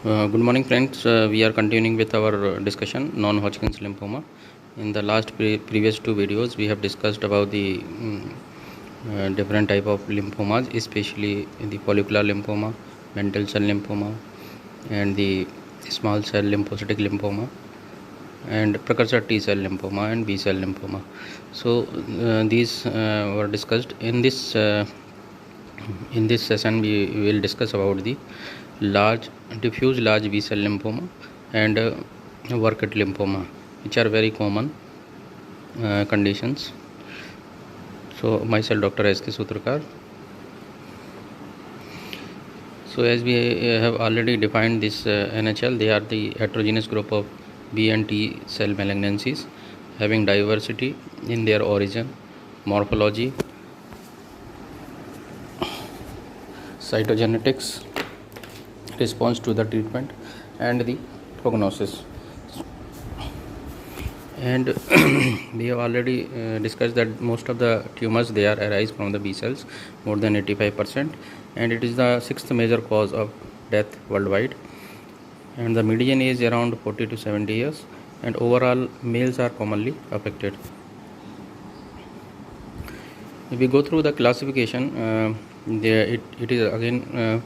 Good morning, friends. We are continuing with our discussion non-Hodgkin's lymphoma. In the last previous two videos, we have discussed about the different type of lymphomas, especially the follicular lymphoma, mantle cell lymphoma, and the small cell lymphocytic lymphoma, and precursor T cell lymphoma and B cell lymphoma. So these were discussed in this. In this session, we will discuss about the diffuse large B cell lymphoma and Burkitt lymphoma, which are very common conditions. So myself, Dr. S.K. Sutrakar. So as we have already defined this NHL, they are the heterogeneous group of B and T cell malignancies having diversity in their origin, morphology, cytogenetics, response to the treatment, and the prognosis. And we have already discussed that most of the tumors they arise from the B cells, more than 85%, and it is the sixth major cause of death worldwide, and the median age around 40 to 70 years, and overall males are commonly affected. If we go through the classification, it is again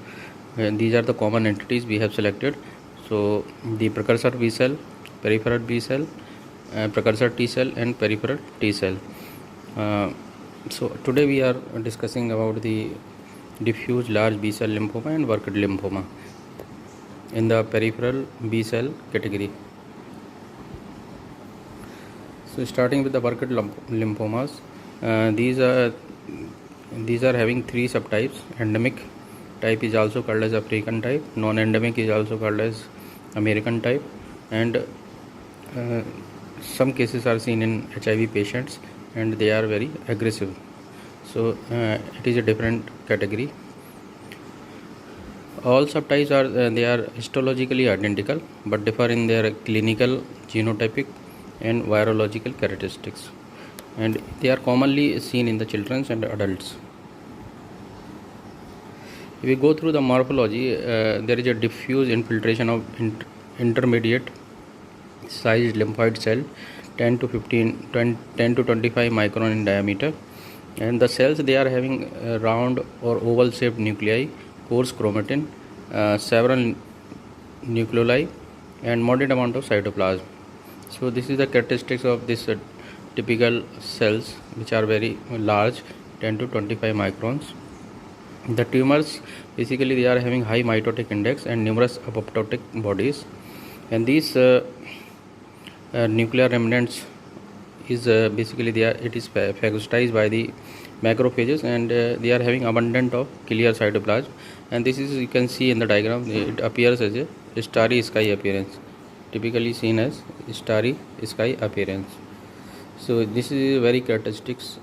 these are the common entities we have selected. So the precursor B cell, peripheral B cell, precursor T cell, and peripheral T cell. So today we are discussing about the diffuse large B cell lymphoma and Burkitt lymphoma in the peripheral B cell category. So starting with the Burkitt lymphomas, these are having three subtypes. Endemic type is also called as African type, non-endemic is also called as American type, and some cases are seen in HIV patients, and they are very aggressive. So it is a different category. All subtypes are they are histologically identical but differ in their clinical, genotypic, and virological characteristics, and they are commonly seen in the children and adults. If we go through the morphology, there is a diffuse infiltration of intermediate sized lymphoid cell 10 to 25 micron in diameter, and the cells they are having round or oval shaped nuclei, coarse chromatin, several nucleoli, and moderate amount of cytoplasm. So this is the characteristics of this typical cells, which are very large, 10 to 25 microns. The tumors basically they are having high mitotic index and numerous apoptotic bodies, and these nuclear remnants is basically it is phagocytized by the macrophages, and they are having abundant of clear cytoplasm, and this is, you can see in the diagram, it appears as a starry sky appearance, typically seen as starry sky appearance. So this is a very characteristics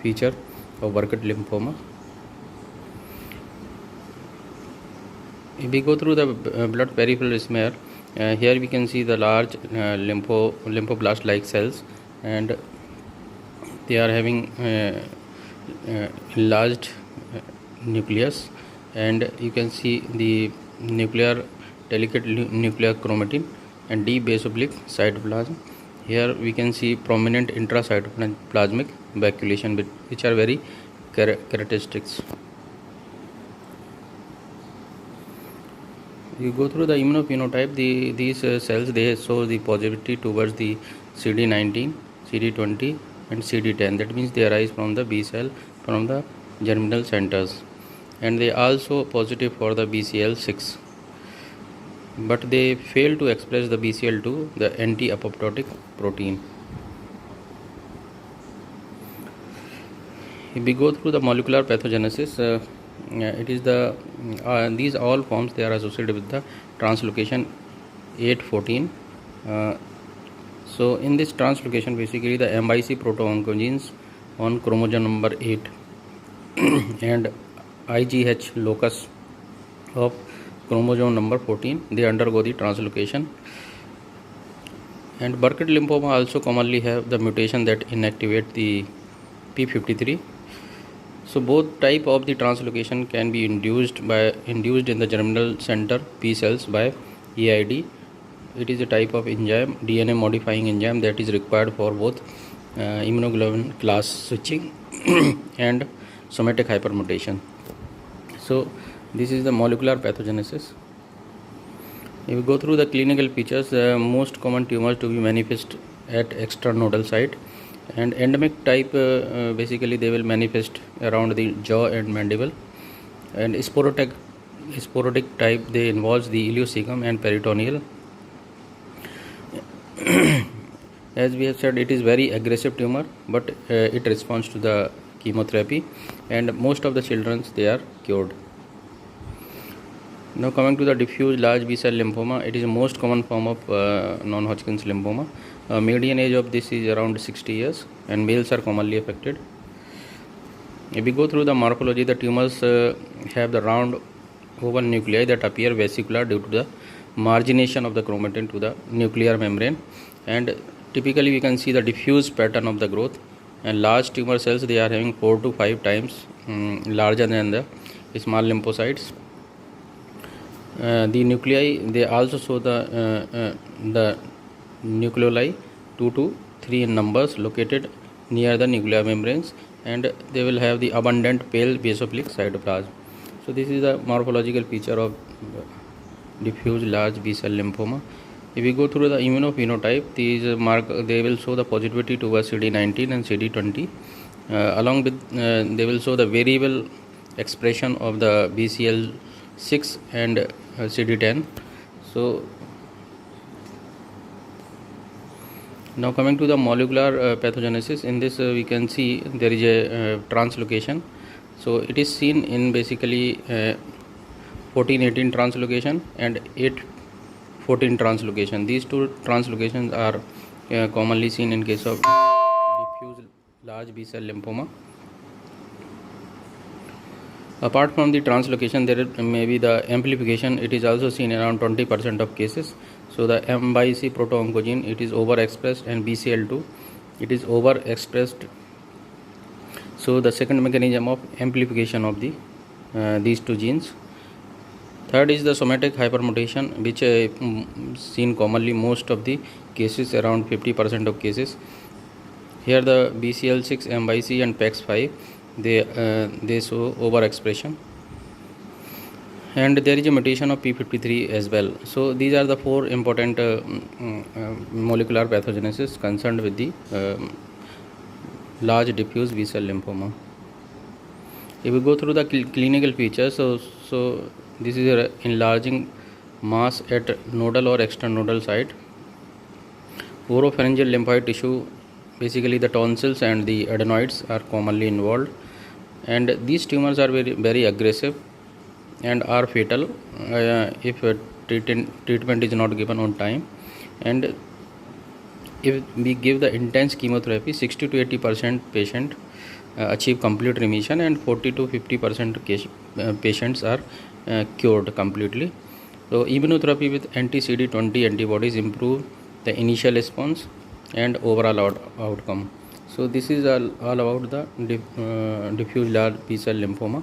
feature of Burkitt lymphoma. If we go through the blood peripheral smear, here we can see the large lymphoblast like cells, and they are having enlarged nucleus, and you can see the delicate nuclear chromatin and deep base oblique cytoplasm. Here we can see prominent intracytoplasmic vacuolation, which are very characteristics. You go through the immunophenotype, these cells they show the positivity towards the CD19, CD20, and CD10. That means they arise from the B cell from the germinal centers, and they also positive for the BCL6, but they fail to express the BCL2, the anti-apoptotic protein. If we go through the molecular pathogenesis, it is the these all forms they are associated with the translocation 814. So in this translocation, basically the MIC proto-oncogenes on chromosome number 8 and IGH locus of chromosome number 14, they undergo the translocation. And Burkitt lymphoma also commonly have the mutation that inactivate the P53. So both type of the translocation can be induced in the germinal center P cells by EID. It is a type of enzyme, DNA modifying enzyme, that is required for both immunoglobulin class switching and somatic hypermutation. So this is the molecular pathogenesis. If we go through the clinical features, the most common tumors to be manifest at extranodal site, and endemic type basically they will manifest around the jaw and mandible, and sporadic type they involves the ileocecum and peritoneal. As we have said, it is very aggressive tumor, but it responds to the chemotherapy, and most of the children they are cured. Now coming to the diffuse large B-cell lymphoma, it is the most common form of non-Hodgkin's lymphoma. Median age of this is around 60 years, and males are commonly affected. If we go through the morphology, the tumors have the round oval nuclei that appear vesicular due to the margination of the chromatin to the nuclear membrane, and typically we can see the diffuse pattern of the growth. And large tumor cells, they are having 4 to 5 times larger than the small lymphocytes. The nuclei, they also show the nucleoli 2 to 3 in numbers located near the nuclear membranes, and they will have the abundant pale basophilic cytoplasm. So this is the morphological feature of diffuse large B-cell lymphoma. If we go through the immunophenotype, they will show the positivity towards CD19 and CD20. Along with they will show the variable expression of the BCL6 and CD10. So now coming to the molecular pathogenesis, in this we can see there is a translocation. So it is seen in basically 14-18 translocation and 8-14 translocation. These two translocations are commonly seen in case of diffuse large B-cell lymphoma. Apart from the translocation, there may be the amplification. It is also seen around 20% of cases. So the MYC proto-oncogene, it is overexpressed, and BCL2, it is overexpressed. So the second mechanism of amplification of the these two genes. Third is the somatic hypermutation, which seen commonly most of the cases, around 50% of cases. Here the BCL6, MYC and PAX5, they show overexpression, and there is a mutation of P53 as well. So these are the 4 important molecular pathogenesis concerned with the large diffuse B-cell lymphoma. If we go through the clinical features, so this is a enlarging mass at nodal or extranodal site. Oropharyngeal lymphoid tissue, basically the tonsils and the adenoids are commonly involved, and these tumors are very aggressive and are fatal if treatment is not given on time. And if we give the intense chemotherapy, 60 to 80% patient achieve complete remission, and 40 to 50% patients are cured completely. So immunotherapy with anti-CD20 antibodies improve the initial response and overall outcome. So this is all about the diffuse large B-cell lymphoma.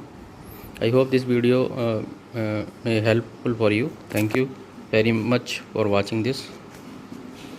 I hope this video may helpful for you. Thank you very much for watching this.